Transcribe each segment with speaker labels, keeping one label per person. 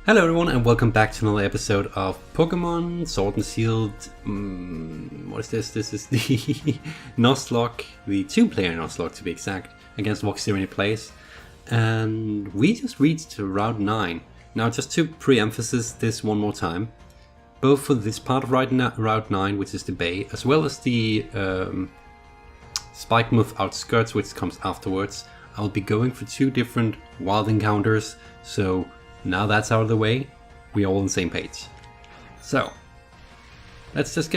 Speaker 1: Hello everyone and welcome back to another episode of Pokemon Sword and Shield. What is this? This is the Nuzlocke, the two-player Nuzlocke to be exact, against Vox Syreni plays. And we just reached Route 9. Now just to pre-emphasize this one more time, both for this part of Route 9, which is the Bay, as well as the Spikemuth outskirts, which comes afterwards, I'll be going for two different wild encounters, so now that's out of the way, we're all on the same page. So, let's just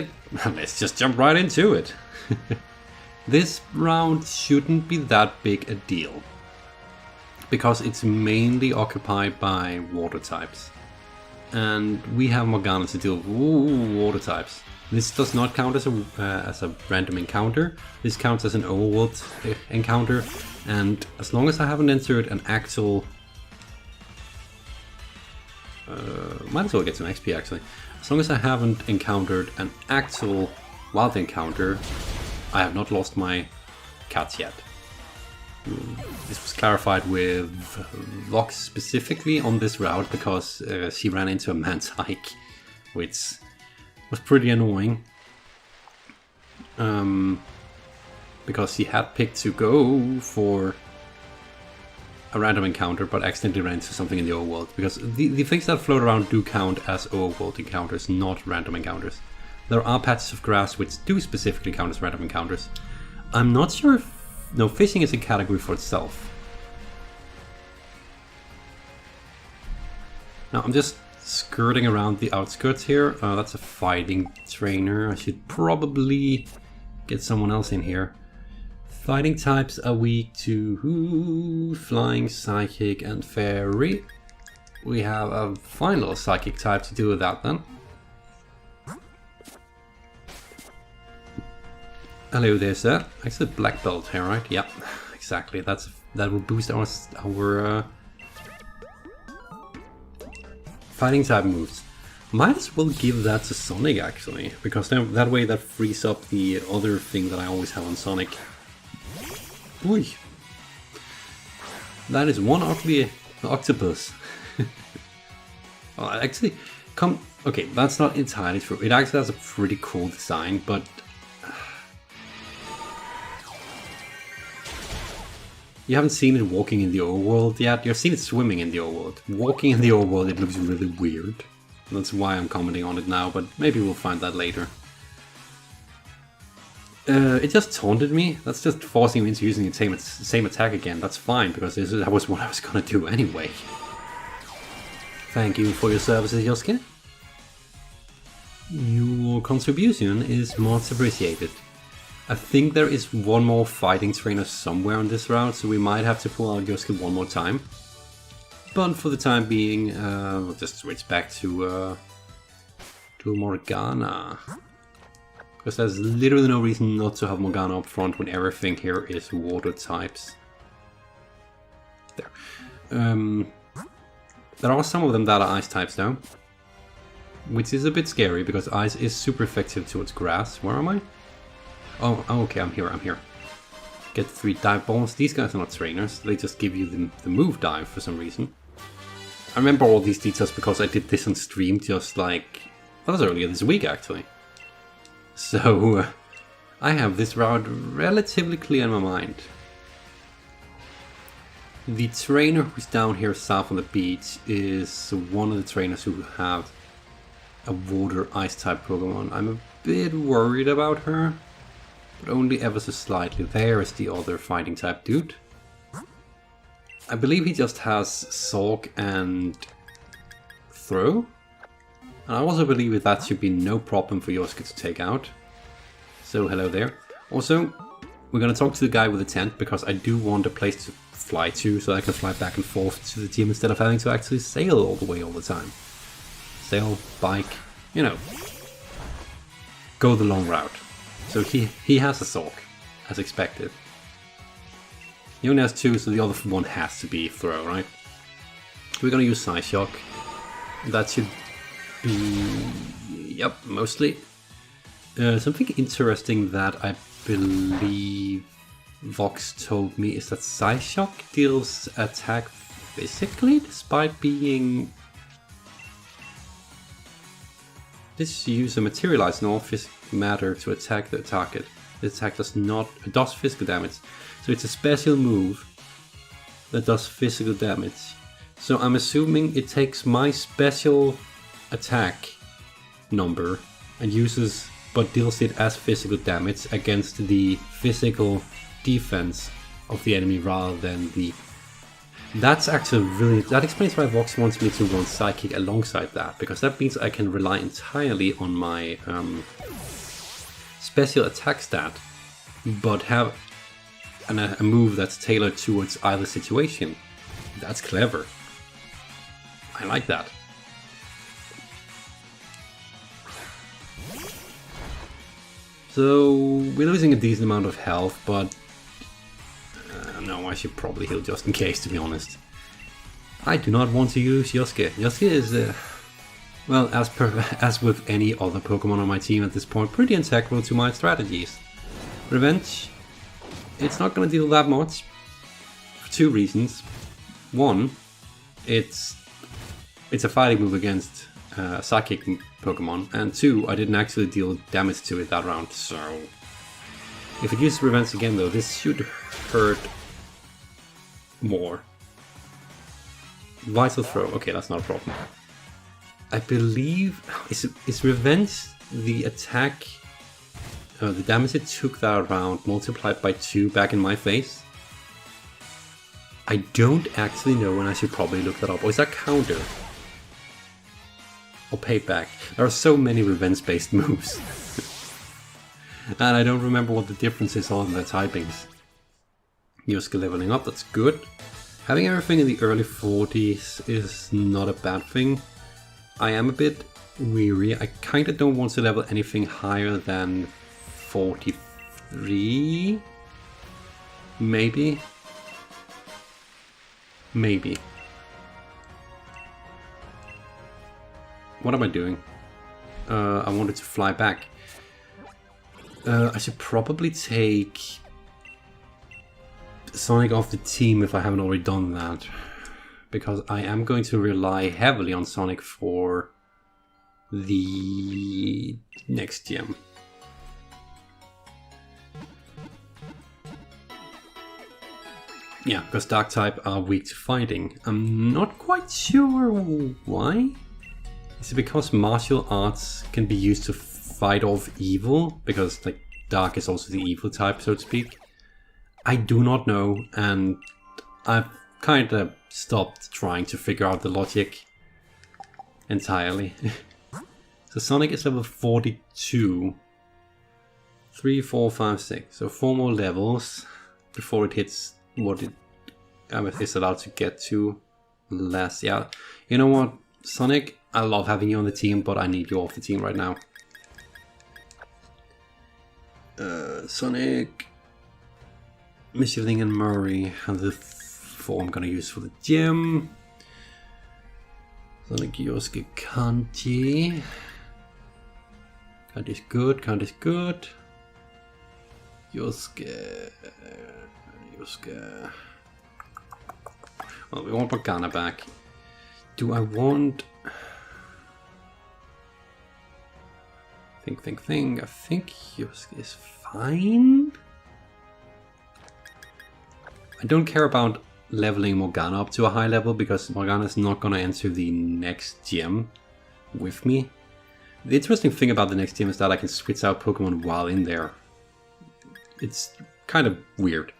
Speaker 1: jump right into it. This round shouldn't be that big a deal, because it's mainly occupied by water types. And we have Morgana to deal with water types. This does not count as a random encounter, this counts as an overworld encounter, and as long as I haven't entered an actual might as well get some XP actually. As long as I haven't encountered an actual wild encounter, I have not lost my cats yet. This was clarified with Vox specifically on this route because she ran into a man's hike, which was pretty annoying. Because she had picked to go for a random encounter, but accidentally ran into something in the overworld, because the things that float around do count as overworld encounters, not random encounters. There are patches of grass which do specifically count as random encounters. I'm not sure if... no, fishing is a category for itself. Now I'm just skirting around the outskirts here. That's a fighting trainer. I should probably get someone else in here. Fighting types are weak to Flying, Psychic and Fairy. We have a fine little Psychic type to do with that then. Hello there, sir. Actually, black belt here, right? Yeah, exactly. That will boost our fighting type moves. Might as well give that to Sonic actually, because that way that frees up the other thing that I always have on Sonic. Oi. That is one ugly octopus. Well, actually, okay, that's not entirely true. It actually has a pretty cool design, but you haven't seen it walking in the overworld yet. You've seen it swimming in the overworld. Walking in the overworld, it looks really weird. That's why I'm commenting on it now, but maybe we'll find that later. It just taunted me. That's just forcing me into using the same attack again. That's fine, because that was what I was gonna do anyway. Thank you for your services, Yosuke. Your contribution is much appreciated. I think there is one more fighting trainer somewhere on this route, so we might have to pull out Yosuke one more time. But for the time being, we'll just switch back to Morgana. Because there's literally no reason not to have Morgana up front when everything here is water types. There. There are some of them that are ice types though. Which is a bit scary because ice is super effective towards grass. Where am I? Oh okay, I'm here. Get 3 dive balls. These guys are not trainers, they just give you the move dive for some reason. I remember all these details because I did this on stream just like... that was earlier this week actually. So, I have this route relatively clear in my mind. The trainer who's down here south on the beach is one of the trainers who have a water ice type Pokemon. I'm a bit worried about her, but only ever so slightly. There is the other fighting type dude. I believe he just has Sulk and Throw. And I also believe that should be no problem for Yosuke to take out. So hello there. Also, we're gonna talk to the guy with the tent because I do want a place to fly to so I can fly back and forth to the team instead of having to actually sail all the way all the time. Sail, bike, you know. Go the long route. So he has a Sulk, as expected. He only has 2, so the other one has to be Throw, right? We're gonna use Psyshock. That should be... yep, mostly. Something interesting that I believe Vox told me is that Psyshock deals attack physically despite being This user materializes no physical matter to attack the target. The attack does physical damage. So it's a special move that does physical damage. So I'm assuming it takes my special attack number and but deals it as physical damage against the physical defense of the enemy rather than the... That's actually really... That explains why Vox wants me to run Psychic alongside that, because that means I can rely entirely on my special attack stat, but have a move that's tailored towards either situation. That's clever. I like that. So we're losing a decent amount of health, but no, I should probably heal just in case, to be honest. I do not want to use Yosuke. Yosuke is, well, as with any other Pokemon on my team at this point, pretty integral to my strategies. Revenge, it's not going to deal that much for two reasons. One, it's a fighting move against Psychic Pokemon, and two, I didn't actually deal damage to it that round, so... If it uses Revenge again though, this should hurt more. Vital Throw, okay, that's not a problem. I believe... Is Revenge the attack... the damage it took that round multiplied by 2 back in my face? I don't actually know, and I should probably look that up. Or is that counter? Or payback? There are so many revenge-based moves. And I don't remember what the difference is on the typings. Yosuke leveling up, that's good. Having everything in the early 40s is not a bad thing. I am a bit weary. I kinda don't want to level anything higher than 43? Maybe? Maybe. What am I doing? I wanted to fly back. I should probably take Sonic off the team if I haven't already done that. Because I am going to rely heavily on Sonic for the next gym. Yeah, because Dark type are weak to fighting. I'm not quite sure why. Is it because martial arts can be used to fight off evil? Because like Dark is also the evil type, so to speak. I do not know, and I've kind of stopped trying to figure out the logic entirely. So Sonic is level 42. 3, 4, 5, 6. So 4 more levels before it hits what it is allowed to get to less. Yeah, you know what, Sonic, I love having you on the team, but I need you off the team right now. Sonic, Michelin and Murray are the 4 I'm gonna use for the gym. Sonic, Yosuke, Kanji. Kanji is good, Kanji is good. Yosuke. Well, we want Morgana back. Do I want... Think. I think Yosuke is fine. I don't care about leveling Morgana up to a high level because Morgana is not going to enter the next gym with me. The interesting thing about the next gym is that I can switch out Pokemon while in there. It's kind of weird.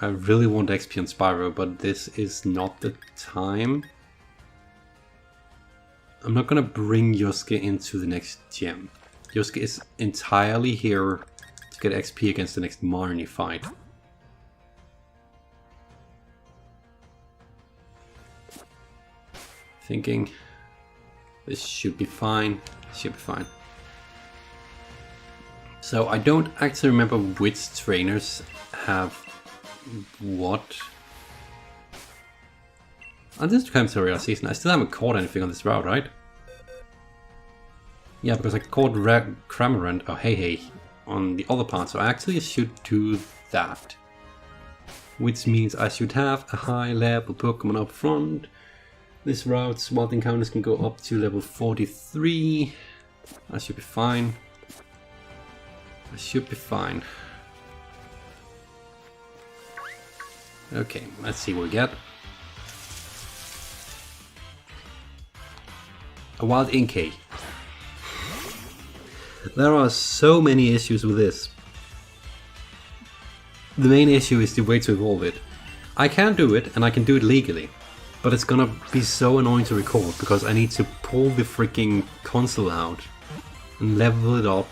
Speaker 1: I really want XP on Spyro, but this is not the time. I'm not gonna bring Yosuke into the next gym. Yosuke is entirely here to get XP against the next Marnie fight. Thinking this should be fine. Should be fine. So I don't actually remember which trainers have what. On this tutorial season, I still haven't caught anything on this route, right? Yeah, because I caught Cramorant, oh hey, on the other part, so I actually should do that. which means I should have a high level Pokemon up front. This route's wild encounters can go up to level 43. I should be fine. I should be fine. Okay, let's see what we get. A wild Inkay. There are so many issues with this. The main issue is the way to evolve it. I can do it, and I can do it legally. But it's gonna be so annoying to record, because I need to pull the freaking console out and level it up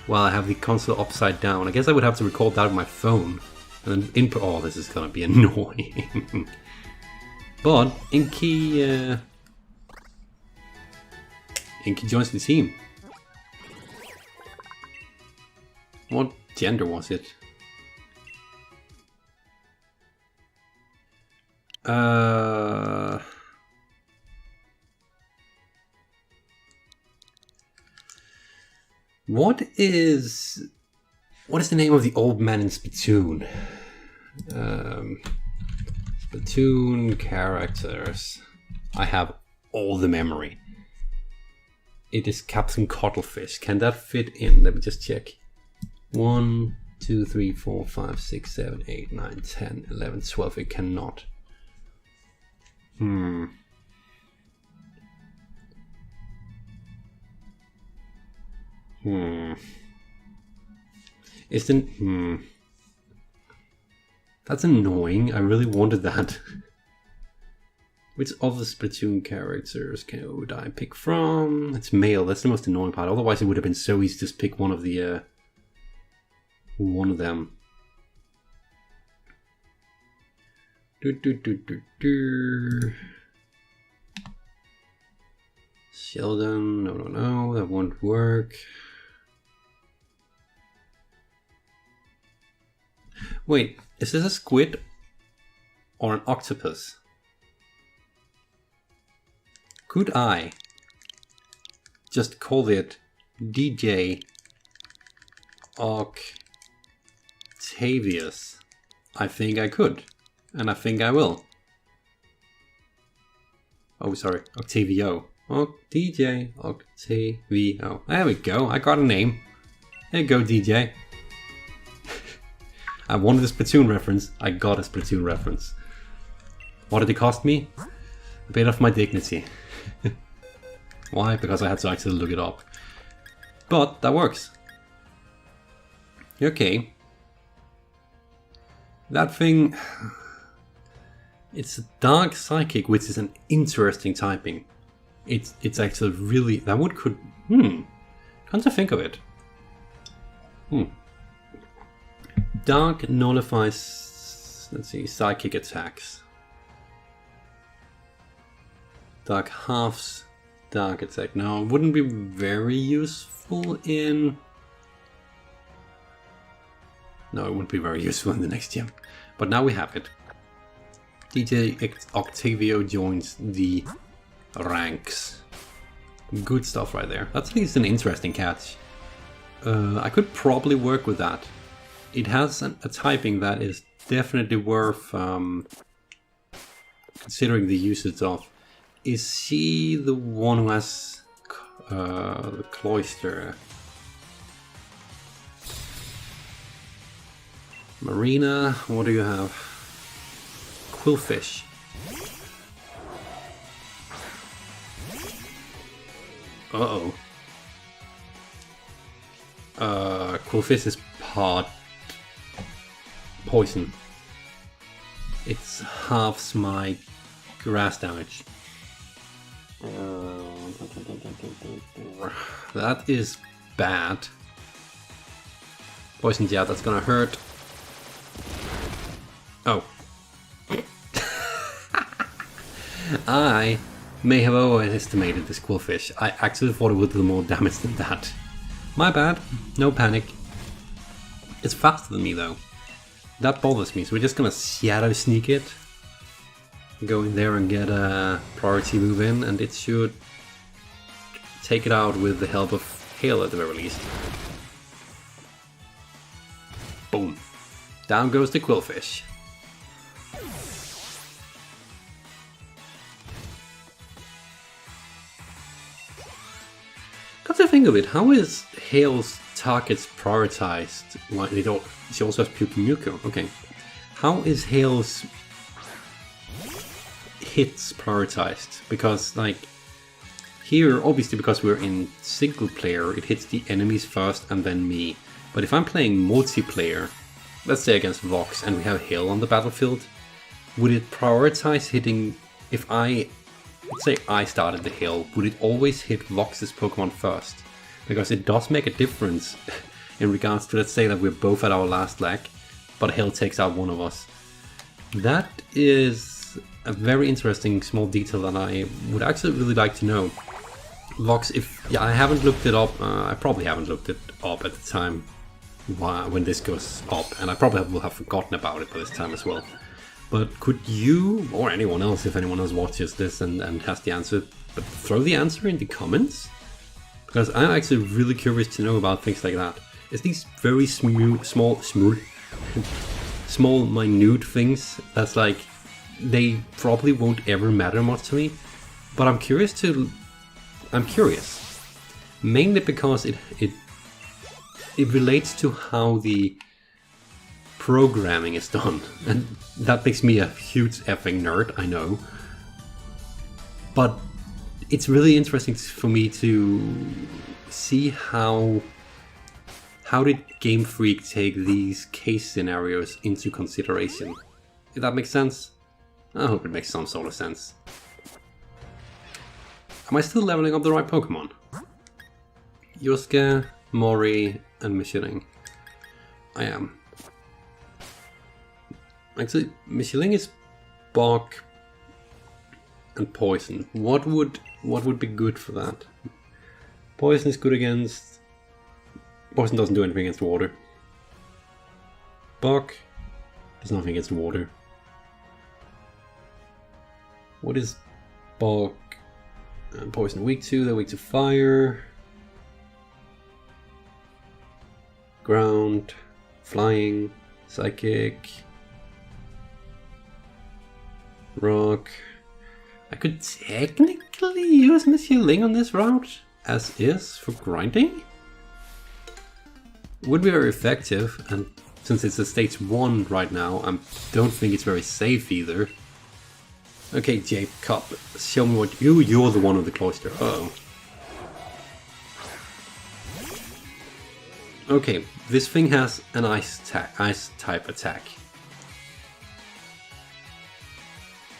Speaker 1: while I have the console upside down. I guess I would have to record that with my phone. And then input. Oh, this is gonna be annoying. But Inky joins the team. What gender was it? What is the name of the old man in Splatoon? Splatoon characters. I have all the memory. It is Captain Cuttlefish. Can that fit in? Let me just check. 1, 2, 3, 4, 5, 6, 7, 8, 9, 10, 11, 12. It cannot. That's annoying. I really wanted that. Which of the Splatoon characters would I pick from? It's male. That's the most annoying part. Otherwise, it would have been so easy to just pick one of the one of them. Sheldon. No, that won't work. Wait, is this a squid or an octopus? Could I just call it DJ Octavius? I think I could, and I think I will. Oh, sorry, Octavio. DJ Octavio. There we go, I got a name. There you go, DJ. I wanted a Splatoon reference, I got a Splatoon reference. What did it cost me? A bit of my dignity. Why? Because I had to actually look it up. But that works. Okay. That thing... It's a Dark Psychic, which is an interesting typing. It's actually really... That one could... Come to think of it. Dark nullifies... Let's see, Psychic attacks. Dark halves Dark attack. Now, it wouldn't be very useful in... No, it wouldn't be very useful in the next gym. But now we have it. DJ Octavio joins the ranks. Good stuff right there. That's at least an interesting catch. I could probably work with that. It has a typing that is definitely worth considering the usage of. Is she the one who has the cloister? Marina, what do you have? Quillfish. Uh-oh. Quillfish is part poison. It's halves my grass damage. That is bad. Poison jab, that's gonna hurt. Oh. I may have overestimated this Quillfish. I actually thought it would do more damage than that. My bad, no panic. It's faster than me though. That bothers me, so we're just gonna shadow sneak it. Go in there and get a priority move in, and it should take it out with the help of Hail at the very least. Boom. Down goes the Quillfish. think of it, how is Hale's targets prioritized? Well, she also has Pukimuko. Okay. How is Hale's hits prioritized? Because, like, here, obviously because we're in single player, it hits the enemies first and then me. But if I'm playing multiplayer, let's say against Vox, and we have Hale on the battlefield, would it prioritize hitting, if let's say I started the Hale, would it always hit Vox's Pokemon first? Because it does make a difference in regards to, let's say that we're both at our last leg, but Hale takes out one of us. That is a very interesting small detail that I would actually really like to know. Vox, I haven't looked it up, I probably haven't looked it up at the time when this goes up, and I probably will have forgotten about it by this time as well. But could you, or anyone else, if anyone else watches this and has the answer, throw the answer in the comments? Because I'm actually really curious to know about things like that. It's these very small, minute things that's like, they probably won't ever matter much to me, but I'm curious. Mainly because it relates to how the programming is done, and that makes me a huge effing nerd, I know. But it's really interesting for me to see how did Game Freak take these case scenarios into consideration. If that makes sense? I hope it makes some sort of sense. Am I still leveling up the right Pokemon? Yosuke, Mori, and Michelin. I am. Actually, Michelin is Bark and Poison. What would be good for that? Poison is good against... Poison doesn't do anything against water. Bark does nothing against water. What is Bark and Poison weak to? They're weak to fire. Ground. Flying. Psychic. Rock. I could technically use Michelin on this route as is for grinding. Would be very effective, and since it's a stage 1 right now, I don't think it's very safe either. Okay, Jacob, show me what you're the one of the cloister. Uh-oh. Okay, this thing has an ice type attack.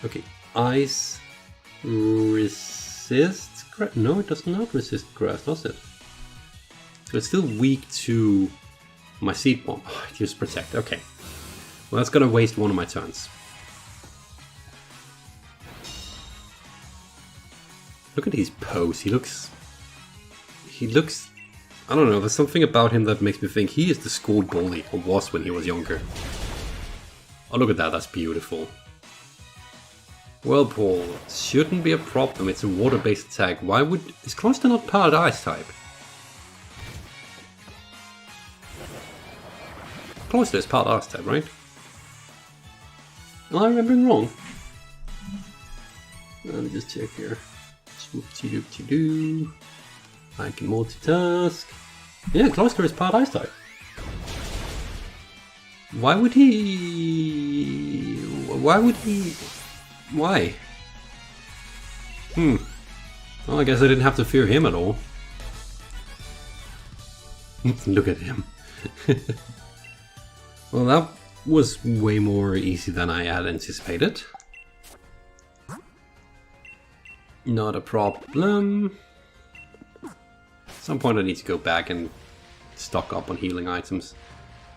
Speaker 1: Okay, ice resists grass. No, it does not resist grass, does it? So it's still weak to my seed bomb. Oh, it uses protect. Okay, well that's gonna waste one of my turns. Look at his pose. He looks. I don't know. There's something about him that makes me think he is the school bully, or was when he was younger. Oh, look at that. That's beautiful. Well, Paul, shouldn't be a problem. It's a water-based attack. Why would... Is Cloister not powered ice type? Cloister is powered ice type, right? Am I remembering wrong? Let me just check here. Swoop-de-doop-de-doo. I can multitask. Yeah, Cloister is powered ice type. Why would he... Why? Well, I guess I didn't have to fear him at all. Look at him. Well, that was way more easy than I had anticipated. Not a problem. At some point I need to go back and stock up on healing items.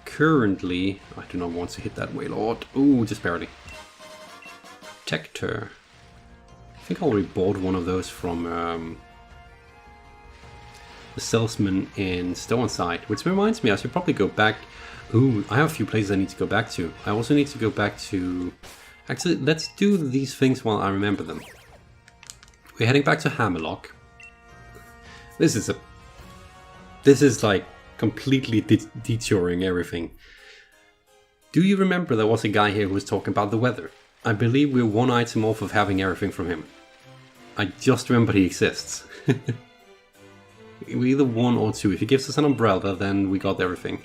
Speaker 1: Currently, I do not want to hit that Wailord. Ooh, just barely. Protector. I think I already bought one of those from the salesman in Stoneside, which reminds me I should probably go back. Ooh, I have a few places I need to go back to. I also need to go back to... Actually, let's do these things while I remember them. We're heading back to Hammerlock. This is like completely detouring everything. Do you remember there was a guy here who was talking about the weather? I believe we're one item off of having everything from him. I just remember he exists. We either 1 or 2. If he gives us an umbrella, then we got everything.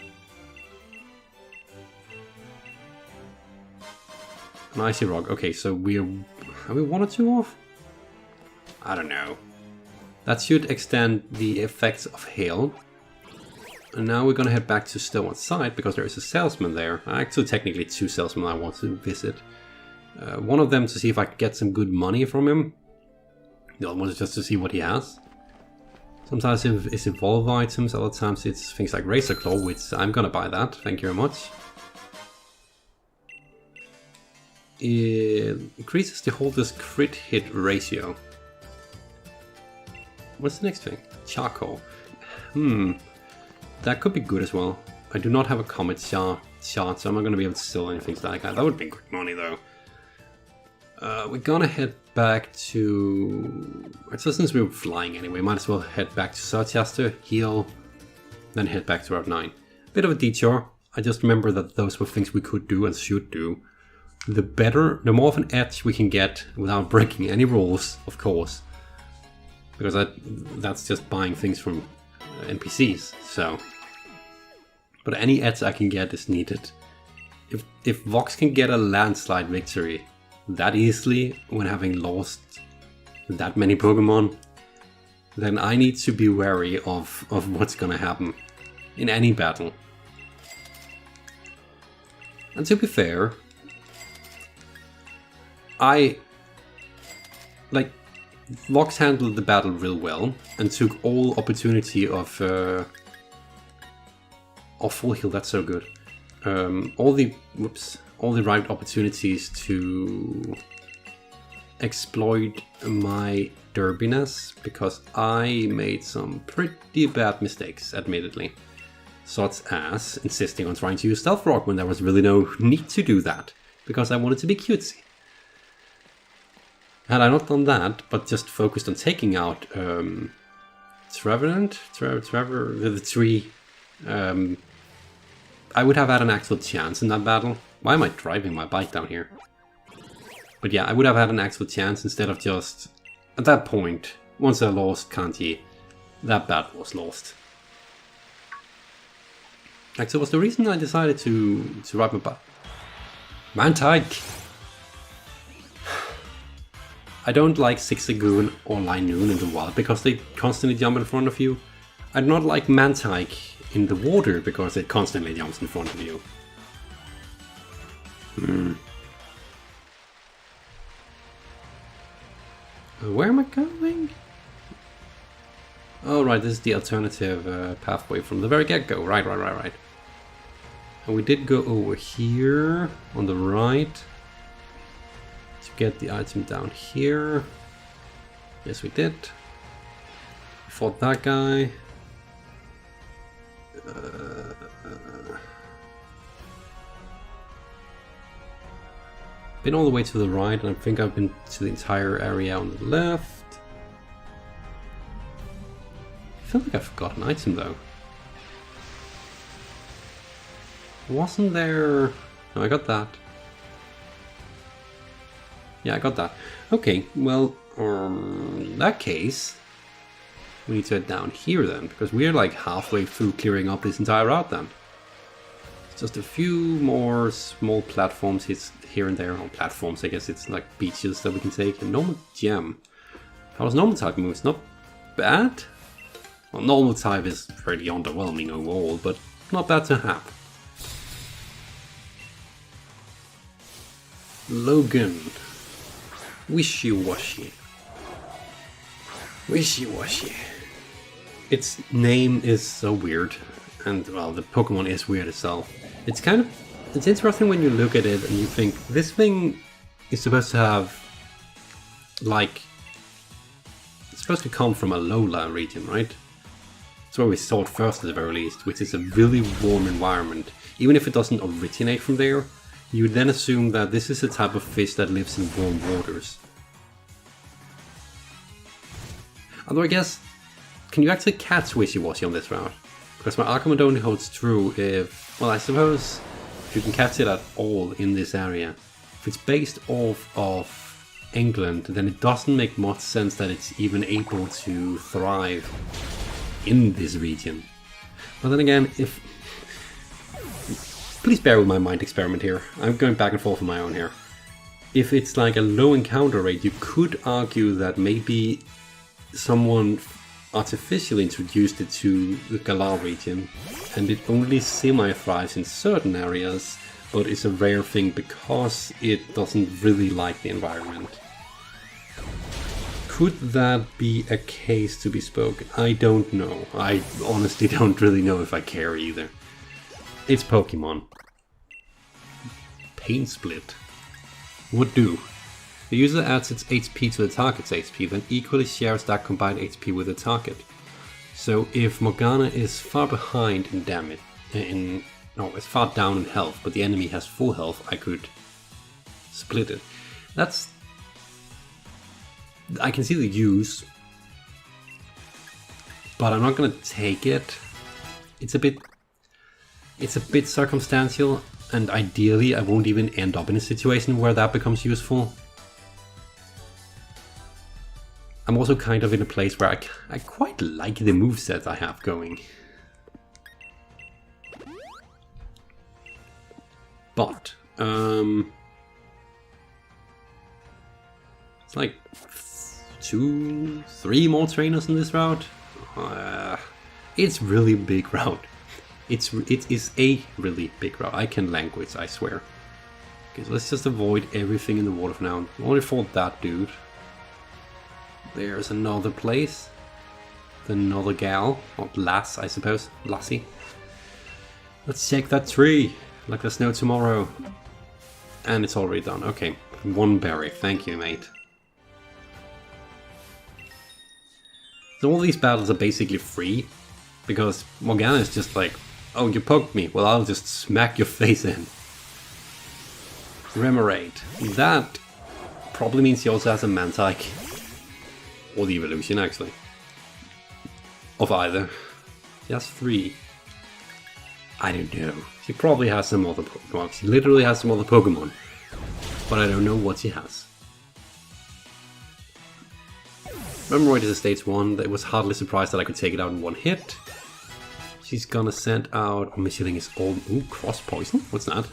Speaker 1: An icy rock. Okay, so are we 1 or 2 off? I don't know. That should extend the effects of hail. And now we're gonna head back to Stone side because there is a salesman there. Actually, technically 2 salesmen I want to visit. One of them to see if I can get some good money from him. The other one is just to see what he has. Sometimes it's evolve items, other times it's things like Razor Claw, which I'm gonna buy that, thank you very much. It increases the holder's crit hit ratio. What's the next thing? Charcoal. That could be good as well. I do not have a comet shard, so I'm not going to be able to sell anything like that. That would be good money though. We're gonna head back to... So since we were flying anyway, might as well head back to Surchester, heal, then head back to Route 9. Bit of a detour. I just remember that those were things we could do and should do. The more of an edge we can get without breaking any rules, of course. Because that's just buying things from NPCs, so... But any edge I can get is needed. If Vox can get a landslide victory that easily when having lost that many Pokemon, then I need to be wary of what's gonna happen in any battle. And to be fair, Vox handled the battle real well and took all opportunity of full heal. That's so good. All the right opportunities to exploit my derbiness, because I made some pretty bad mistakes, admittedly. Such as insisting on trying to use Stealth Rock when there was really no need to do that, because I wanted to be cutesy. Had I not done that, but just focused on taking out Trevenant, the tree, I would have had an actual chance in that battle. Why am I driving my bike down here? But yeah, I would have had an actual chance instead of just... At that point, once I lost Kanji, that battle was lost. Actually, was the reason I decided to ride my bike. Mantike! I don't like Zigzagoon or Linoon in the wild because they constantly jump in front of you. I do not like Mantike in the water because it constantly jumps in front of you. Where am I going? Oh right, this is the alternative pathway from the very get-go. Right. And we did go over here on the right to get the item down here. Yes, we did. We fought that guy. Been all the way to the right, and I think I've been to the entire area on the left. I feel like I forgot an item though. Wasn't there... No, I got that. Yeah, I got that. Okay, well, in that case, we need to head down here then, because we're like halfway through clearing up this entire route then. Just a few more small platforms here and there. On platforms, I guess it's like beaches that we can take. A normal gem. How was normal type moves? Not bad. Well, normal type is pretty underwhelming overall, but not bad to have. Logan. Wishy-washy. Wishy-washy. Its name is so weird. And, well, the Pokemon is weird itself. It's interesting when you look at it and you think, this thing is supposed to have, like, it's supposed to come from a lowland region, right? That's where we saw it first at the very least, which is a really warm environment. Even if it doesn't originate from there, you would then assume that this is a type of fish that lives in warm waters. Although I guess, can you actually catch Wishy-Washy on this route? Because my argument only holds true if, well, I suppose if you can catch it at all in this area. If it's based off of England, then it doesn't make much sense that it's even able to thrive in this region. But then again, if... Please bear with my mind experiment here. I'm going back and forth on my own here. If it's like a low encounter rate, you could argue that maybe someone artificially introduced it to the Galar region, and it only semi-thrives in certain areas, but it's a rare thing because it doesn't really like the environment. Could that be a case to be spoken? I don't know. I honestly don't really know if I care either. It's Pokemon. Pain Split. Would do. The user adds its HP to the target's HP, then equally shares that combined HP with the target. So if Morgana is far behind in damage, it's far down in health, but the enemy has full health, I could split it. I can see the use, but I'm not gonna take it. It's a bit circumstantial, and ideally I won't even end up in a situation where that becomes useful. I'm also kind of in a place where I quite like the moveset I have going. But, it's like 2-3 more trainers in this route. It's really big route. It is a really big route. I can language, I swear. Okay, so let's just avoid everything in the water for now. Only for that dude. There's another place. Another gal. Or lass, I suppose. Lassie. Let's check that tree. Like there's no tomorrow. And it's already done. Okay. 1 berry. Thank you, mate. So all these battles are basically free. Because Morgana is just like, oh, you poked me. Well, I'll just smack your face in. Remoraid. That probably means he also has a Mantike. Or the evolution, actually. Of either. He has 3. I don't know. He probably has some other Pokemon. He literally has some other Pokemon. But I don't know what he has. Remoraid is a stage 1. That was hardly surprised that I could take it out in 1 hit. She's gonna send out... I'm assuming it's all... Ooh, cross poison? What's that?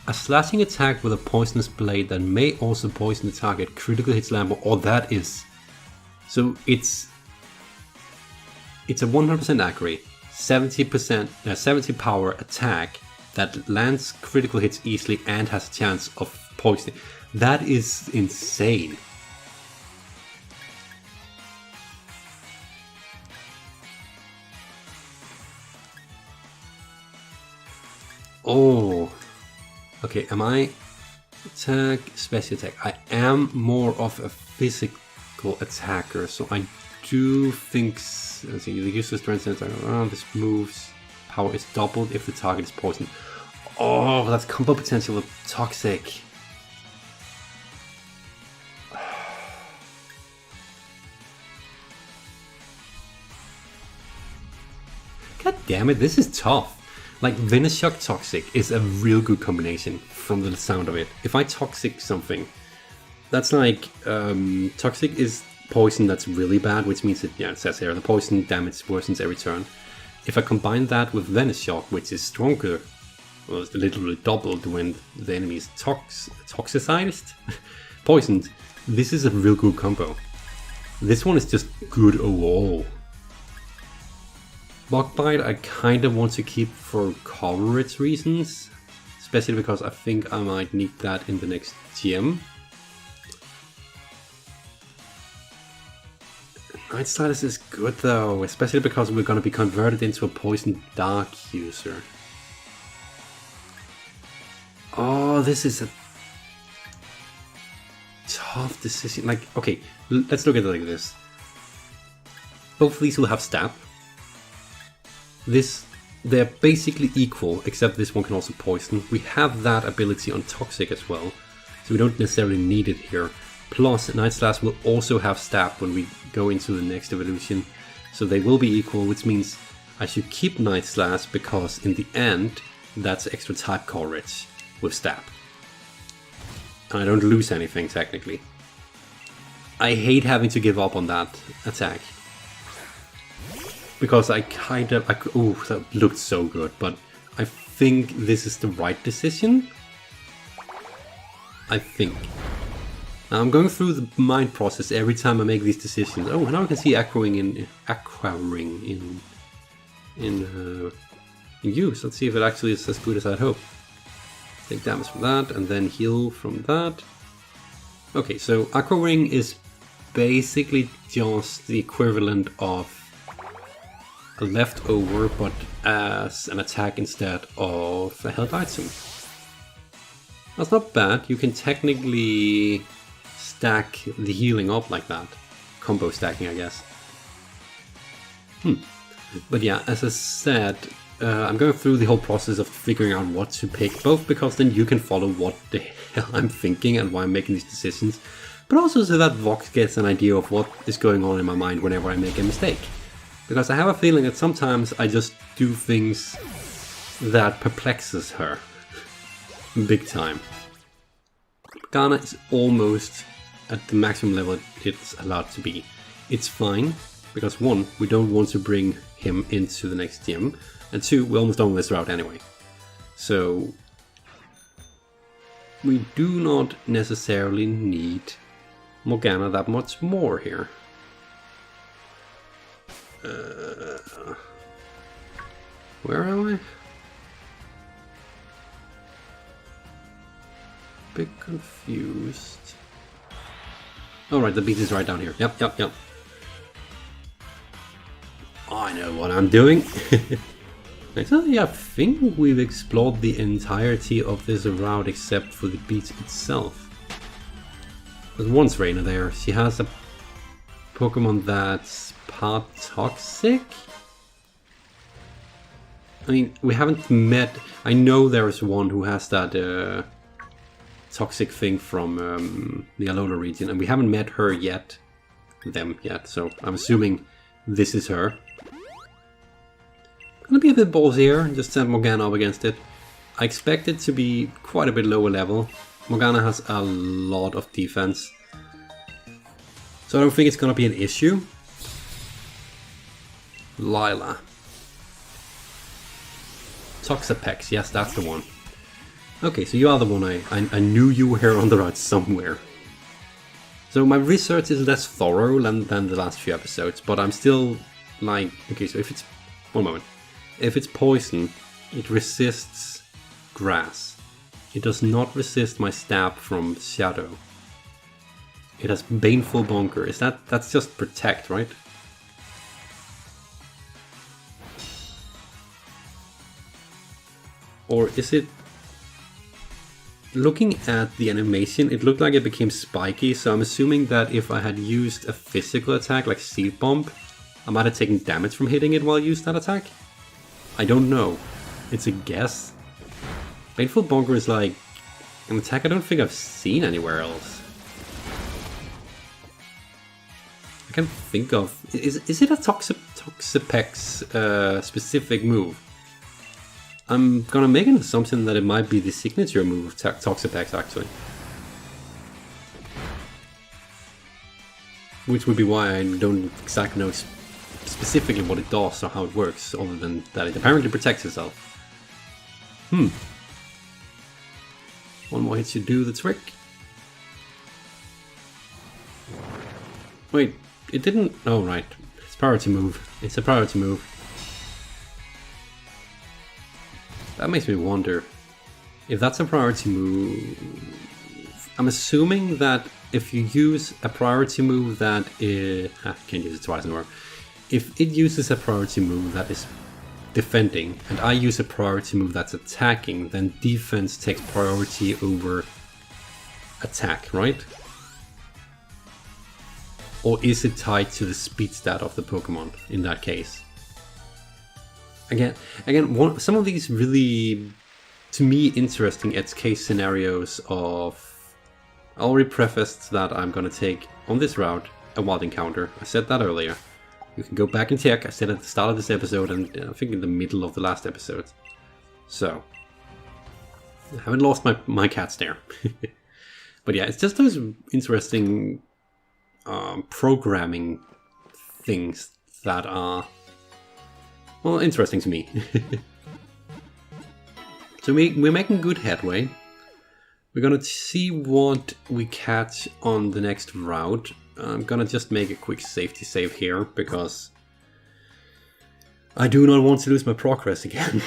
Speaker 1: A slashing attack with a poisonous blade that may also poison the target. Critical hits Lambo. Oh, that is... So it's a 100% accurate, 70 power attack that lands critical hits easily and has a chance of poisoning. That is insane. Oh... Okay, am I attack, special attack? I am more of a physical attacker, so I do think... Let's see, the user's strength attack. Oh, this move's power is doubled if the target is poisoned. Oh, that's combo potential of toxic. God damn it, this is tough. Like, Venoshock Toxic is a real good combination from the sound of it. If I Toxic something, that's like, Toxic is poison that's really bad, which means that, yeah, it says here, the poison damage worsens every turn. If I combine that with Venoshock, which is stronger, well, it's literally doubled when the enemy is toxicized, poisoned, this is a real good combo. This one is just good overall. Bug Bite I kind of want to keep for coverage reasons, especially because I think I might need that in the next GM. Night Stylus is good though, especially because we're going to be converted into a Poison Dark user. Oh, this is a tough decision. Like, okay, let's look at it like this. Both of these will have Stab. They're basically equal, except this one can also poison. We have that ability on Toxic as well, so we don't necessarily need it here. Plus, Night Slash will also have Stab when we go into the next evolution, so they will be equal, which means I should keep Night Slash because in the end, that's extra type coverage with Stab. And I don't lose anything technically. I hate having to give up on that attack. because I kind of... oh, that looked so good, but I think this is the right decision. I think. Now I'm going through the mind process every time I make these decisions. Oh, now I can see Aqua Ring in use. Let's see if it actually is as good as I'd hope. Take damage from that, and then heal from that. Okay, so Aqua Ring is basically just the equivalent of a leftover, but as an attack instead of a held item. That's not bad. You can technically stack the healing up like that. Combo stacking, I guess. But yeah, as I said, I'm going through the whole process of figuring out what to pick, both because then you can follow what the hell I'm thinking and why I'm making these decisions, but also so that Vox gets an idea of what is going on in my mind whenever I make a mistake. Because I have a feeling that sometimes I just do things that perplexes her. Big time. Morgana is almost at the maximum level it's allowed to be. It's fine, because 1, we don't want to bring him into the next gym, and 2, we're almost done with this route anyway. So we do not necessarily need Morgana that much more here. Where am I? Bit confused. Oh right, the beat is right down here. Yep. I know what I'm doing. Actually, I think we've explored the entirety of this route except for the beat itself. There's one trainer there. She has a Pokemon that's part toxic? I mean, we haven't met... I know there's one who has that toxic thing from the Alola region, and we haven't met her yet. Them yet, so I'm assuming this is her. Gonna be a bit ballsy here and just send Morgana up against it. I expect it to be quite a bit lower level. Morgana has a lot of defense, so I don't think it's gonna be an issue. Lila. Toxapex, yes, that's the one. Okay, so you are the one I knew you were here on the route somewhere. So my research is less thorough than the last few episodes, but I'm still like... Okay, so if it's... One moment. If it's poison, it resists grass. It does not resist my stab from shadow. It has baneful bonker. That's just protect, right? Or is it... Looking at the animation, it looked like it became spiky, so I'm assuming that if I had used a physical attack like Seed Bomb, I might have taken damage from hitting it while I used that attack? I don't know. It's a guess. Baneful Bonker is like an attack I don't think I've seen anywhere else. I can't think of... Is it a Toxapex specific move? I'm gonna make an assumption that it might be the signature move of Toxapex, actually. Which would be why I don't exactly know specifically what it does or how it works, other than that it apparently protects itself. One more hit should do the trick. Wait, it didn't... Oh, right. It's priority move. It's a priority move. That makes me wonder if that's a priority move. I'm assuming that if you use a priority move that is... I can't use it twice anymore. If it uses a priority move that is defending, and I use a priority move that's attacking, then defense takes priority over attack, right? Or is it tied to the speed stat of the Pokemon in that case? Again, some of these really, to me, interesting edge case scenarios of... I already prefaced that I'm going to take, on this route, a wild encounter. I said that earlier. You can go back and check. I said at the start of this episode and I think in the middle of the last episode. So, I haven't lost my cats there. But yeah, it's just those interesting programming things that are Well, interesting to me. So we're making good headway. We're gonna see what we catch on the next route. I'm gonna just make a quick safety save here, because I do not want to lose my progress again.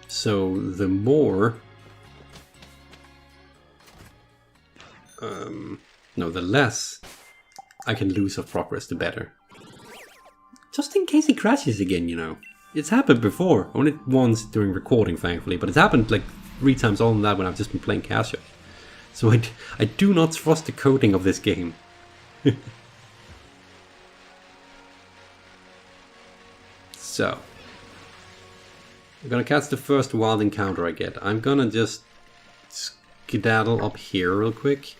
Speaker 1: So the more... no, the less I can lose of progress, the better. Just in case he crashes again, you know. It's happened before. Only once during recording, thankfully, but it's happened like 3 times all in that when I've just been playing casual. So I do not trust the coding of this game. So, I'm gonna catch the first wild encounter I get. I'm gonna just skedaddle up here real quick.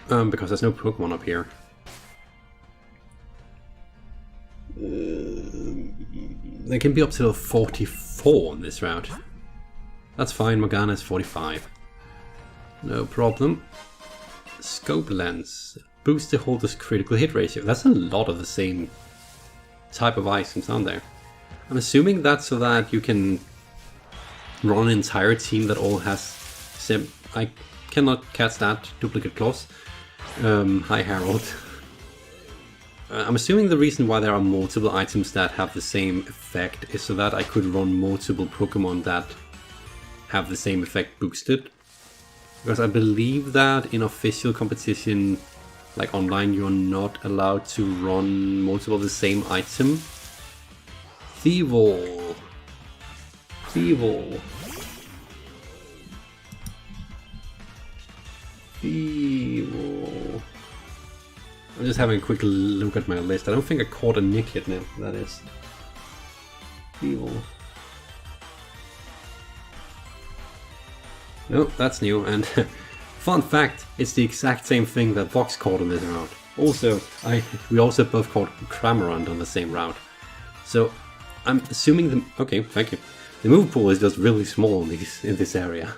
Speaker 1: Because there's no Pokemon up here. They can be up to 44 on this route. That's fine, Morgana is 45. No problem. Scope lens. Boost the holder's critical hit ratio. That's a lot of the same type of items on there. I'm assuming that's so that you can run an entire team that all has I cannot catch that. Duplicate claws. Hi Harold. I'm assuming the reason why there are multiple items that have the same effect is so that I could run multiple Pokemon that have the same effect boosted. Because I believe that in official competition, like online, you're not allowed to run multiple of the same item. Thievul. Thievul. Thievul. I'm just having a quick look at my list. I don't think I caught a Nick yet now, that is. Thievul. No, that's new, and fun fact, it's the exact same thing that Vox caught on this route. Also, we also both caught Cramorant on the same route. So, I'm assuming okay, thank you. The move pool is just really small in this area.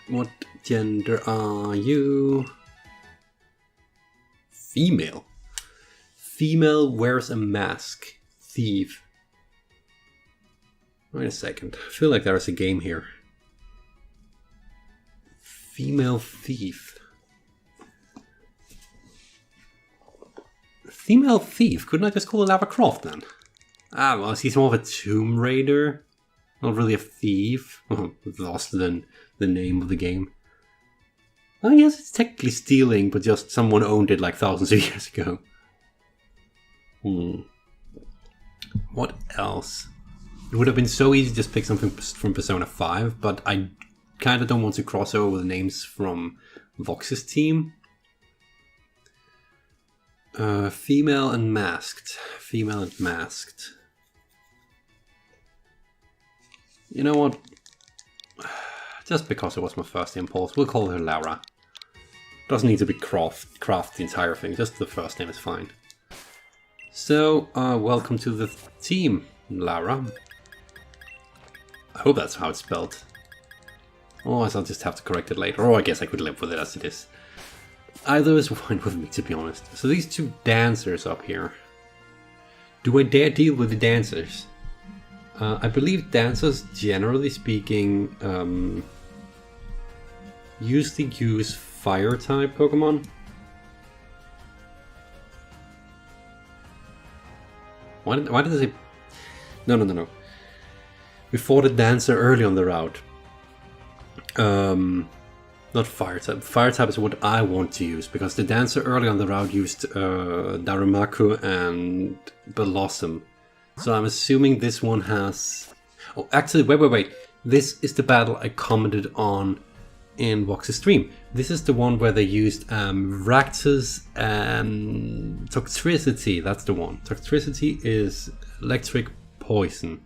Speaker 1: What gender are you? Female. Female wears a mask. Thief. Wait a second. I feel like there is a game here. Female thief. Female thief? Couldn't I just call it Lara Croft then? Ah, well, she's more of a Tomb Raider. Not really a thief. Lost the name of the game. I guess it's technically stealing, but just someone owned it like thousands of years ago. What else? It would have been so easy to just pick something from Persona 5, but I kind of don't want to cross over with names from Vox's team. Female and masked. Female and masked. You know what? Just because it was my first impulse, we'll call her Lara. Doesn't need to be craft the entire thing, just the first name is fine. So, welcome to the team, Lara. I hope that's how it's spelled. Otherwise I'll just have to correct it later, or I guess I could live with it as it is. Either is fine with me, to be honest. So these two dancers up here. Do I dare deal with the dancers? I believe dancers, generally speaking, usually use fire-type Pokemon. Why did I say... No. We fought a dancer early on the route. Not fire-type. Fire-type is what I want to use, because the dancer early on the route used Darumaka and Blossom. So I'm assuming this one has... Oh, actually, wait. This is the battle I commented on in Vox's stream. This is the one where they used Raktus and Toxtricity. That's the one. Toxtricity is electric poison.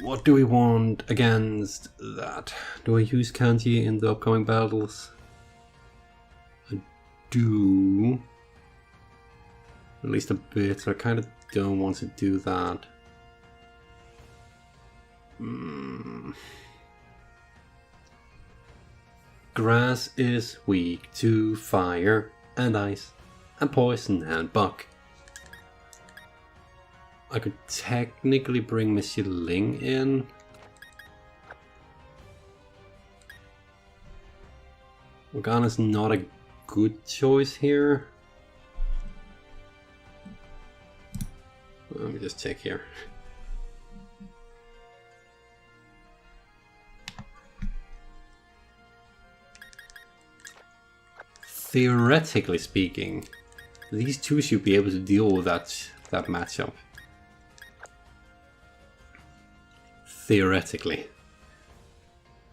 Speaker 1: What do we want against that? Do I use Kanji in the upcoming battles? I do. At least a bit, so I kind of don't want to do that. Grass is weak to fire and ice and poison and bug. I could technically bring Monsieur Ling in. Morgana's not a good choice here. Let me just check here. Theoretically speaking, these two should be able to deal with that matchup. Theoretically.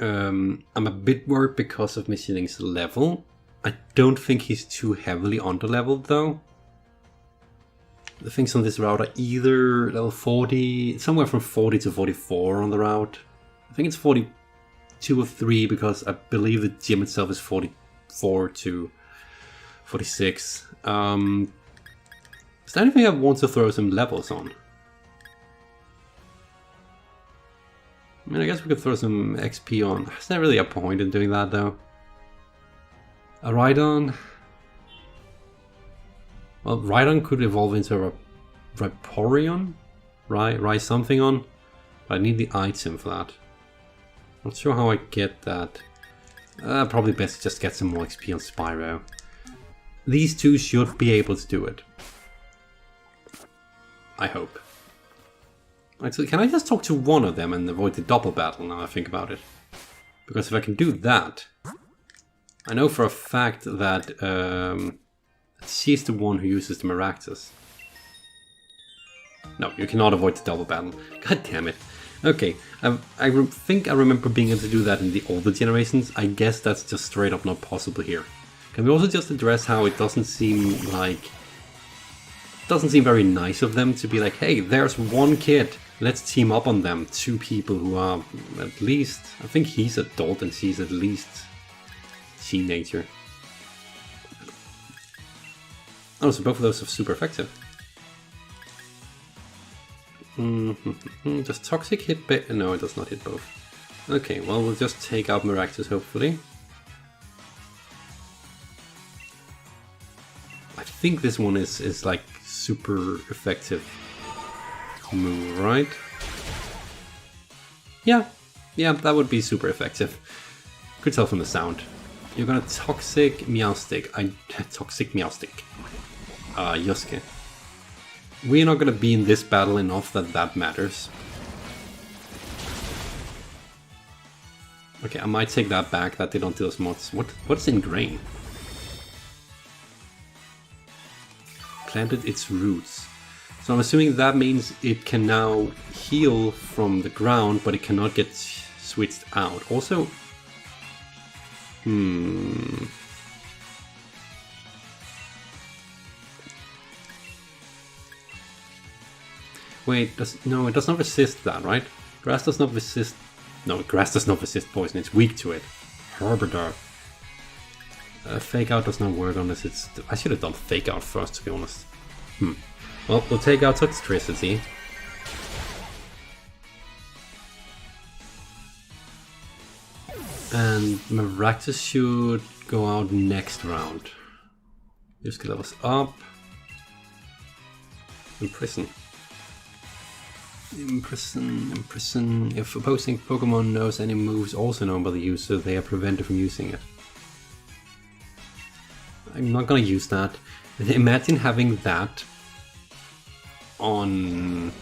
Speaker 1: I'm a bit worried because of Monsieur Ling's level. I don't think he's too heavily under-leveled though. The things on this route are either level 40, somewhere from 40 to 44 on the route. I think it's 42 or 3 because I believe the gym itself is 44 to 46. Is there anything I want to throw some levels on? I mean, I guess we could throw some XP on. There's not really a point in doing that though. A Rhydon. Well, Rhydon could evolve into a Rhyporion? Rise something on? But I need the item for that. Not sure how I get that. Probably best to just get some more XP on Spyro. These two should be able to do it. I hope. Right, so can I just talk to one of them and avoid the double battle now I think about it? Because if I can do that, I know for a fact that she's the one who uses the Maractus. No, you cannot avoid the double battle. God damn it. Okay, I think I remember being able to do that in the older generations. I guess that's just straight up not possible here. Can we also just address how it doesn't seem like... doesn't seem very nice of them to be like, hey, there's one kid, let's team up on them. Two people who are at least... I think he's adult and she's at least teenager. Oh, so both of those are super effective. Does Toxic hit no, it does not hit both. Okay, well, we'll just take out Maractus, hopefully. I think this one is like super effective move, right? Yeah, that would be super effective. Could tell from the sound. You're gonna Toxic Meowstic. Toxic Meowstic. Yosuke. We're not gonna be in this battle enough that matters. Okay, I might take that back, that they don't do as much. What's Ingrain? Planted its roots. So I'm assuming that means it can now heal from the ground, but it cannot get switched out. Also... Wait, no, it does not resist that, right? Grass does not resist... No, grass does not resist poison, it's weak to it. Herbidar. Fake out does not work unless it's... I should have done fake out first, to be honest. Well, we'll take out Toxtricity. And Maractus should go out next round. Just levels up. Imprison. If opposing Pokemon knows any moves also known by the user, they are prevented from using it. I'm not gonna use that. Imagine having that on...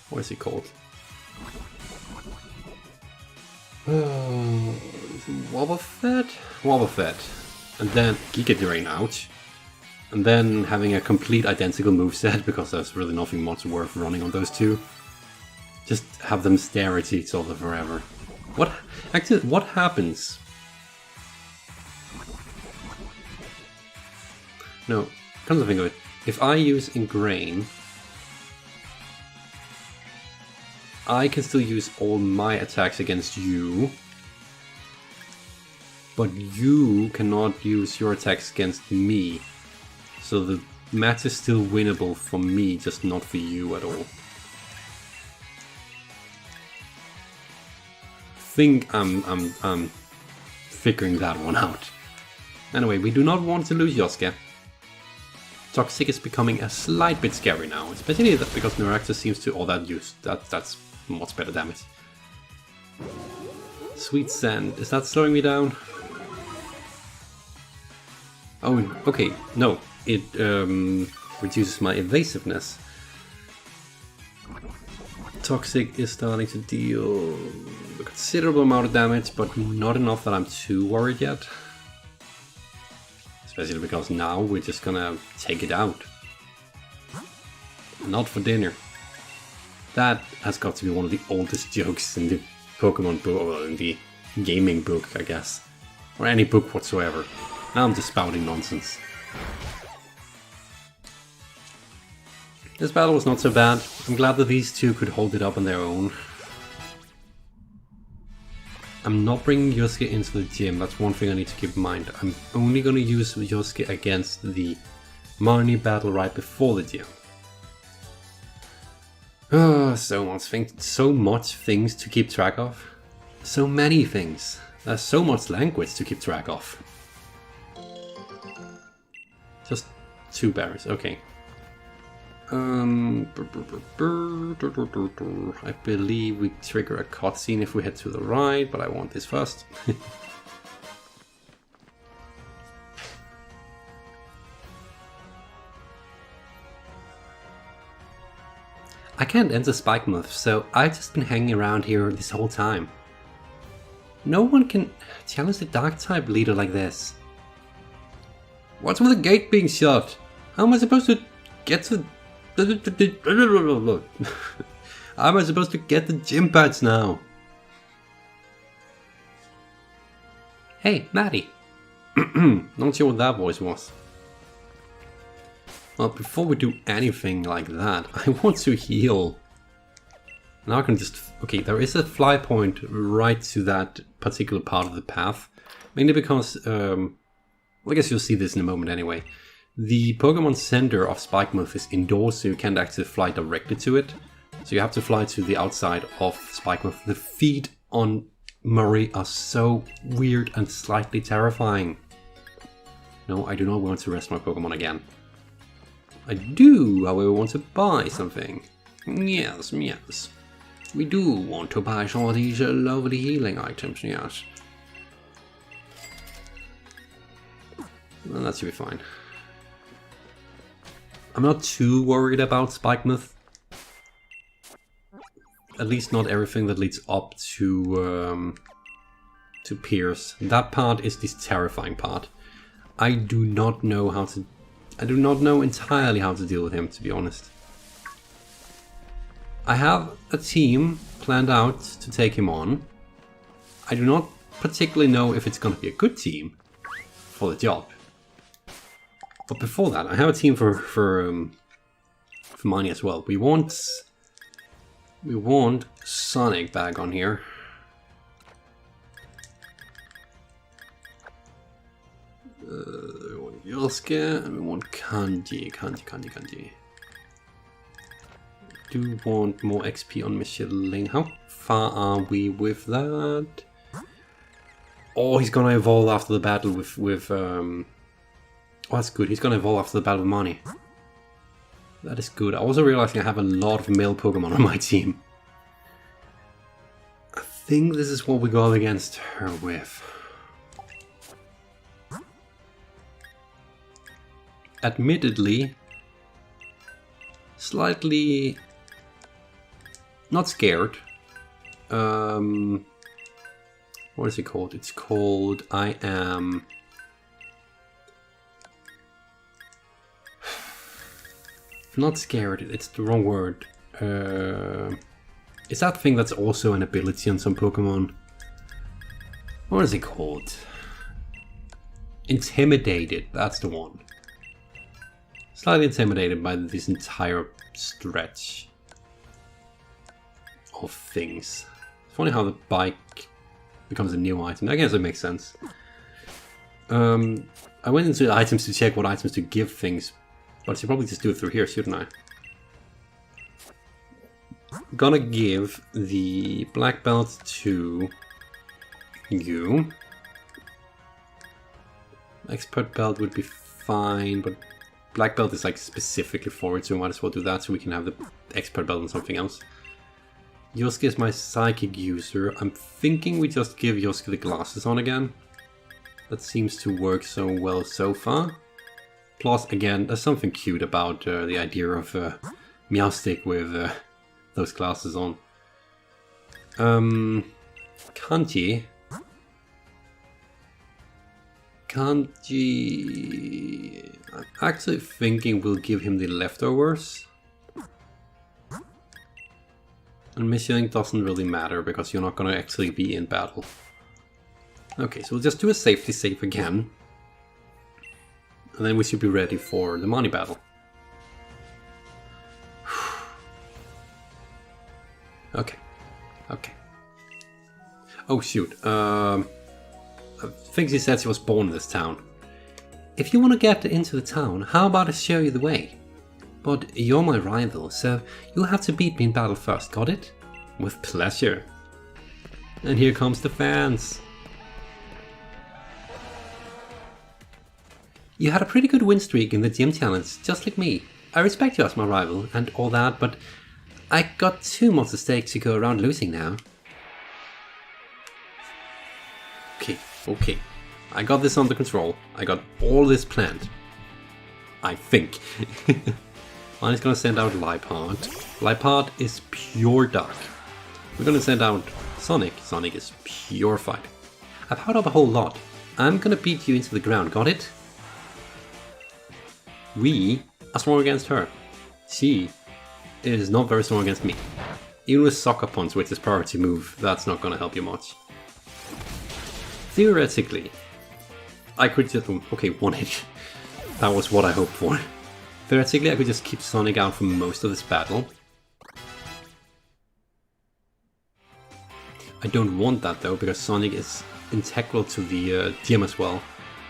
Speaker 1: what is it called? Wobbuffet? Wobbuffet. And then Giga Drain out. And then having a complete identical moveset, because there's really nothing much worth running on those two. Just have them stare at each other forever. What happens? No, come to think of it, if I use Ingrain, I can still use all my attacks against you, but you cannot use your attacks against me. So the match is still winnable for me, just not for you at all. think I'm figuring that one out. Anyway, we do not want to lose Yosuke. Toxic is becoming a slight bit scary now, especially because Neuraxis seems to all that use. That's much better damage. Sweet Sand, is that slowing me down? Oh, okay, no, it reduces my evasiveness. Toxic is starting to deal a considerable amount of damage, but not enough that I'm too worried yet. Especially because now we're just gonna take it out. Not for dinner. That has got to be one of the oldest jokes in the Pokemon book, or in the gaming book, I guess. Or any book whatsoever. Now I'm just spouting nonsense. This battle was not so bad. I'm glad that these two could hold it up on their own. I'm not bringing Yosuke into the gym, that's one thing I need to keep in mind. I'm only going to use Yosuke against the Marnie battle right before the gym. So much things to keep track of. So many things. There's so much language to keep track of. Just 2 berries, okay. I believe we trigger a cutscene if we head to the right, but I want this first. I can't enter Spikemuth, so I've just been hanging around here this whole time. No one can challenge the Dark-type leader like this. What's with the gate being shut? How am I supposed to get to... How am I supposed to get the gym pads now? Hey, Maddie. Not sure what that voice was. Well, before we do anything like that, I want to heal. Now I can just... Okay, there is a fly point right to that particular part of the path. Mainly because... well, I guess you'll see this in a moment anyway. The Pokemon Center of Spikemuth is indoors, so you can't actually fly directly to it. So you have to fly to the outside of Spikemuth. The feet on Murray are so weird and slightly terrifying. No, I do not want to rest my Pokemon again. I do, however, want to buy something. Yes, yes. We do want to buy some of these lovely healing items, yes. Well, that should be fine. I'm not too worried about Spikemuth. At least not everything that leads up to Pierce. That part is this terrifying part. I do not know entirely how to deal with him, to be honest. I have a team planned out to take him on. I do not particularly know if it's going to be a good team for the job. But before that, I have a team for Marnie as well. We want Sonic back on here. We want Yosuke and we want Kanji. Do want more XP on Michelin. How far are we with that? Oh, he's gonna evolve after the battle with oh, that's good. He's gonna evolve after the battle with Marnie. That is good. I also realizing I have a lot of male Pokemon on my team. I think this is what we go against her with. Admittedly, slightly not scared. What is it called? It's called I am... Not scared, it's the wrong word. It's that thing that's also an ability on some Pokemon. What is it called? Intimidated, that's the one. Slightly intimidated by this entire stretch of things. It's funny how the bike becomes a new item. I guess it makes sense. I went into the items to check what items to give things, but I should probably just do it through here, shouldn't I? Gonna give the black belt to you. Expert belt would be fine, but black belt is like specifically for it, so we might as well do that so we can have the expert belt on something else. Yosuke is my psychic user. I'm thinking we just give Yosuke the glasses on again. That seems to work so well so far. Plus, again, there's something cute about the idea of Meowstick with those glasses on. Kanji. I'm actually thinking we'll give him the leftovers. And missioning doesn't really matter because you're not going to actually be in battle. Okay, so we'll just do a safety save again. And then we should be ready for the Marnie battle. Okay. Okay. Oh shoot. I think she said she was born in this town. If you want to get into the town, how about I show you the way? But you're my rival, so you'll have to beat me in battle first, got it? With pleasure. And here comes the fans. You had a pretty good win streak in the gym challenge, just like me. I respect you as my rival and all that, but I got too much at stake to go around losing now. Okay. I got this under control. I got all this planned. I think. Marnie's gonna send out Liepard. Liepard is pure dark. We're gonna send out Sonic. Sonic is pure fight. I've powered up a whole lot. I'm gonna beat you into the ground, got it? We are strong against her. She is not very strong against me. Even with Sucker Punch, which is priority move, that's not gonna help you much. Theoretically, I could just... Okay, 1 hit. That was what I hoped for. Theoretically, I could just keep Sonic out for most of this battle. I don't want that though, because Sonic is integral to the gym as well.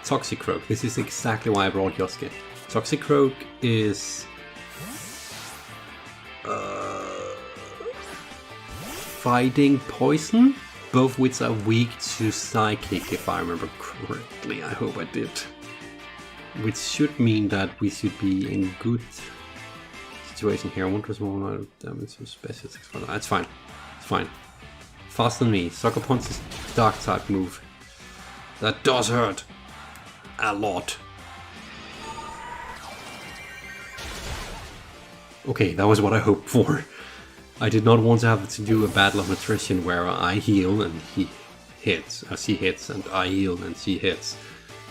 Speaker 1: Toxicroak. This is exactly why I brought Yosuke. Toxicroak is... fighting poison? Both which are weak to psychic, if I remember correctly. I hope I did. Which should mean that we should be in good situation here. I want to small amount of damage from special. It's fine. It's fine. Faster than me. Sucker Punch is dark type move. That does hurt. A lot. Okay, that was what I hoped for. I did not want to have to do a battle of attrition where I heal and he hits. She hits and I heal and she hits.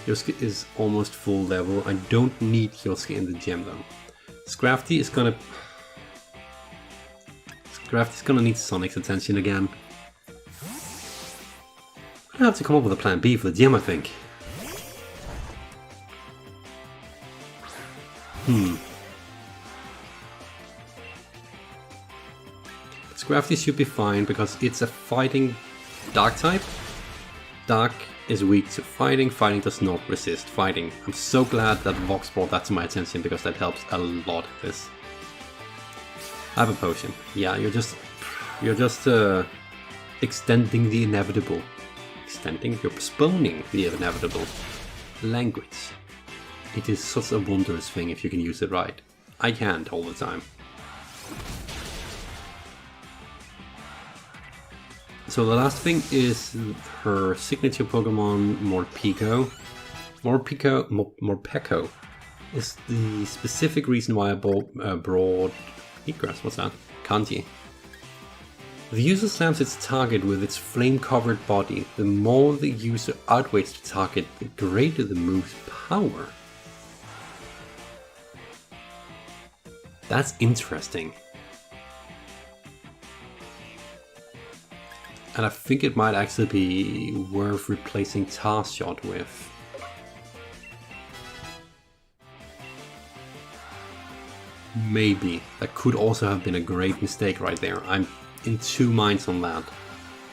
Speaker 1: Yosuke is almost full level. I don't need Yosuke in the gym though. Scrafty is gonna need Sonic's attention again. I have to come up with a plan B for the gym, I think. Scrafty should be fine because it's a fighting dark type. Dark is weak to fighting. Fighting does not resist fighting. I'm so glad that Vox brought that to my attention because that helps a lot. This. I have a potion. Yeah, you're just extending the inevitable. You're postponing the inevitable. Language. It is such a wondrous thing if you can use it right. I can't all the time. So the last thing is her signature Pokemon, Morpeko. Morpeko is the specific reason why I brought Heatgrass. What's that? Kanji. The user slams its target with its flame-covered body. The more the user outweights the target, the greater the move's power. That's interesting. And I think it might actually be worth replacing Task Shot with. Maybe. That could also have been a great mistake right there. I'm in two minds on that.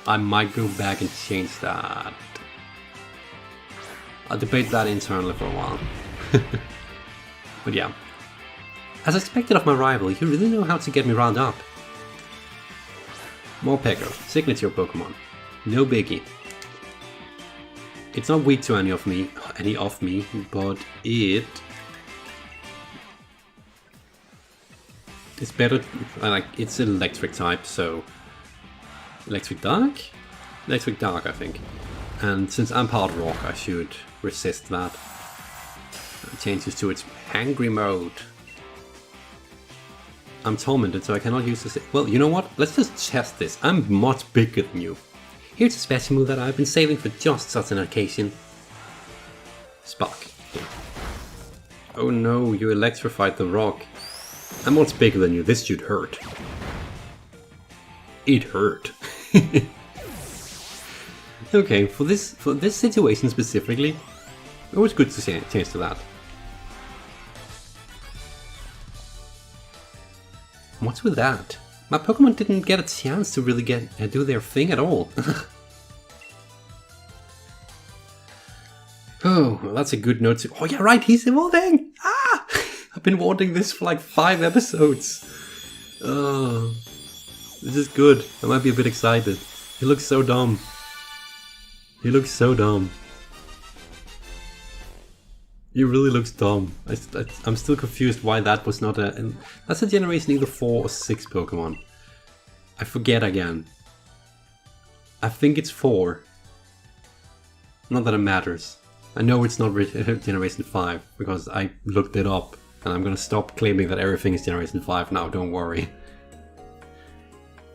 Speaker 1: I might go back and change that. I'll debate that internally for a while. But yeah. As expected of my rival, you really know how to get me riled up. Morpeko, signature Pokemon. No biggie. It's not weak to any of me, but it's better. It's electric type, so electric dark, I think. And since I'm part rock, I should resist that. It changes to its hangry mode. I'm tormented, so I cannot use this. Well, you know what? Let's just test this. I'm much bigger than you. Here's a special move that I've been saving for just such an occasion. Spark. Yeah. Oh no, you electrified the rock. I'm much bigger than you. This should hurt. It hurt. Okay, for this situation specifically, it was good to change to that. What's with that? My Pokemon didn't get a chance to really do their thing at all. Oh, well, that's a good note to... Oh yeah, right, he's evolving! Ah! I've been wanting this for like 5 episodes. Oh, this is good. I might be a bit excited. He looks so dumb. He looks so dumb. He really looks dumb. I'm still confused why that was not a... That's a generation either 4 or 6 Pokemon. I forget again. I think it's 4. Not that it matters. I know it's not generation 5 because I looked it up. And I'm gonna stop claiming that everything is generation 5 now, don't worry.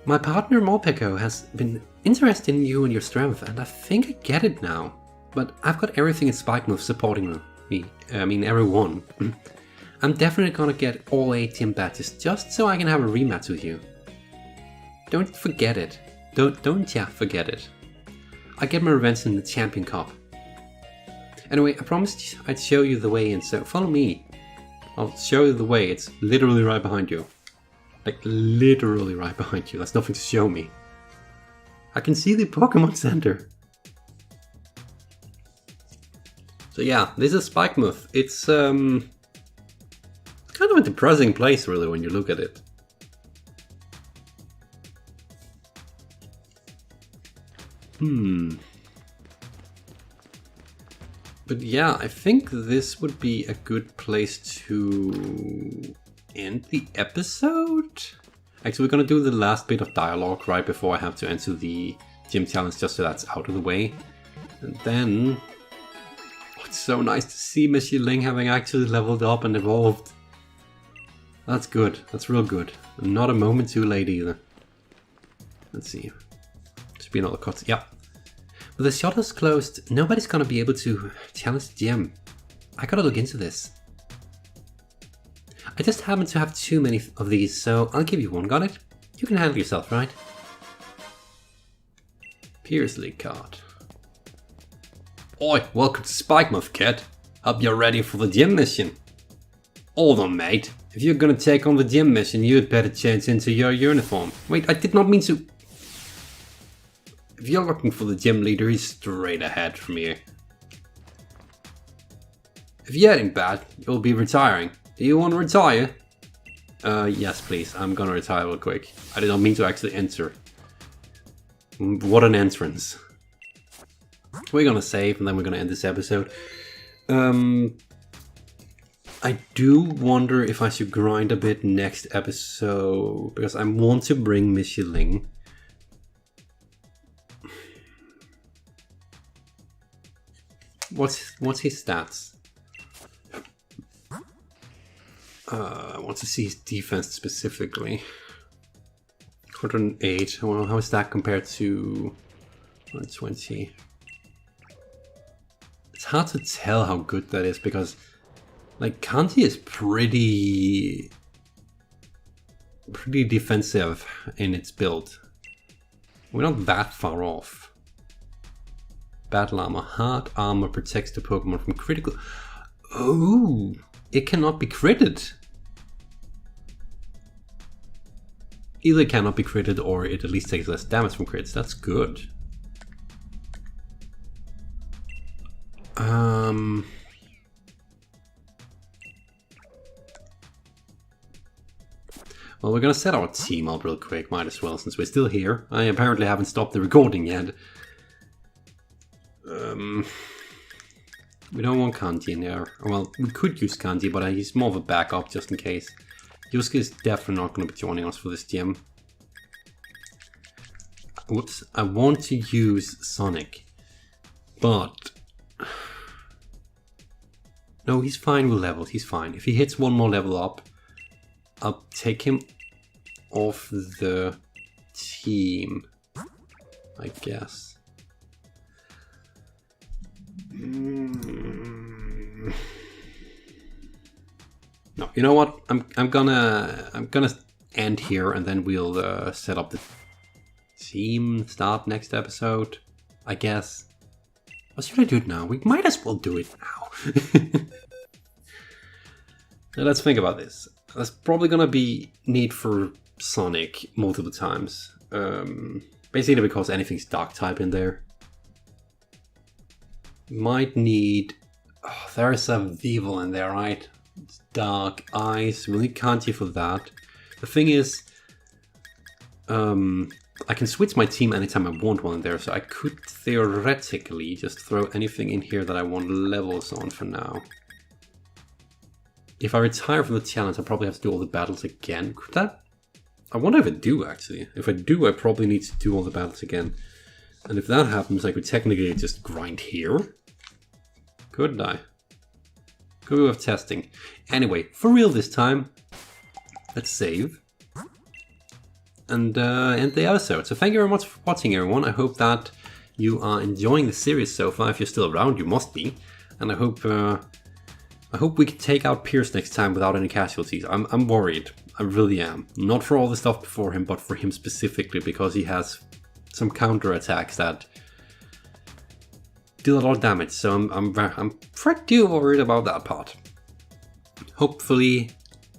Speaker 1: My partner Morpeko has been interested in you and your strength, and I think I get it now. But I've got everything in Spikemuth supporting me. I mean, everyone. I'm definitely gonna get all 8 gym badges just so I can have a rematch with you. Don't forget it. Don't ya forget it. I get my revenge in the Champion Cup. Anyway, I promised I'd show you the way in, so follow me. I'll show you the way. It's literally right behind you. Like, literally right behind you. That's nothing to show me. I can see the Pokemon Center. So yeah, this is Spikemuth. It's kind of a depressing place, really, when you look at it. But yeah, I think this would be a good place to end the episode. Actually, we're gonna do the last bit of dialogue right before I have to enter the gym challenge, just so that's out of the way. And then... Oh, it's so nice to see Miss Ling having actually leveled up and evolved. That's good. That's real good. And not a moment too late either. Let's see. Should be another cut. Yeah. With the shutters closed, nobody's gonna be able to challenge the gym. I gotta look into this. I just happen to have too many of these, so I'll give you one, got it? You can handle yourself, right? Piersley card. Oi, welcome to Spikemuth, kid. Hope you're ready for the gym mission. Hold on, mate. If you're gonna take on the gym mission, you'd better change into your uniform. Wait, I did not mean to... If you're looking for the gym leader, he's straight ahead from you. If you're heading bad, you'll be retiring. Do you want to retire? Yes, please. I'm gonna retire real quick. I did not mean to actually enter. What an entrance. We're gonna save and then we're gonna end this episode. I do wonder if I should grind a bit next episode, because I want to bring Miss Ling. What's his stats? I want to see his defense specifically. 108. Well, how is that compared to 120? It's hard to tell how good that is because, like, Kanti is pretty defensive in its build. We're not that far off. Battle armor. Hard armor protects the Pokemon from critical... Oh! It cannot be critted. Either it cannot be critted or it at least takes less damage from crits. That's good. Well, we're gonna set our team up real quick, might as well, since we're still here. I apparently haven't stopped the recording yet. We don't want Kanji in there. Well, we could use Kanji, but he's more of a backup just in case. Yusuke is definitely not going to be joining us for this gym. Whoops, I want to use Sonic, but no, he's fine with levels, he's fine. If he hits one more level up, I'll take him off the team, I guess. No, you know what? I'm gonna end here, and then we'll set up the team start next episode, I guess. Or should I do it now? We might as well do it now. Now let's think about this. There's probably gonna be need for Sonic multiple times. Basically because anything's dark type in there. Might need... Oh, there's a Weevil in there, right? It's dark eyes. We'll need Kanji for that. The thing is, I can switch my team anytime I want one in there, so I could theoretically just throw anything in here that I want levels on for now. If I retire from the challenge, I'll probably have to do all the battles again. Could that... I wonder if I do, actually. If I do, I probably need to do all the battles again. And if that happens, I could technically just grind here. Couldn't I? Could be worth testing. Anyway, for real this time, let's save. And end the episode. So thank you very much for watching, everyone. I hope that you are enjoying the series so far. If you're still around, you must be. And I hope we can take out Pierce next time without any casualties. I'm worried. I really am. Not for all the stuff before him, but for him specifically, because he has some counter attacks that deal a lot of damage. So I'm pretty worried about that part. Hopefully,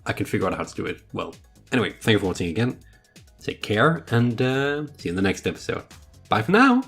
Speaker 1: I can figure out how to do it well. Anyway, thank you for watching again. Take care, and see you in the next episode. Bye for now!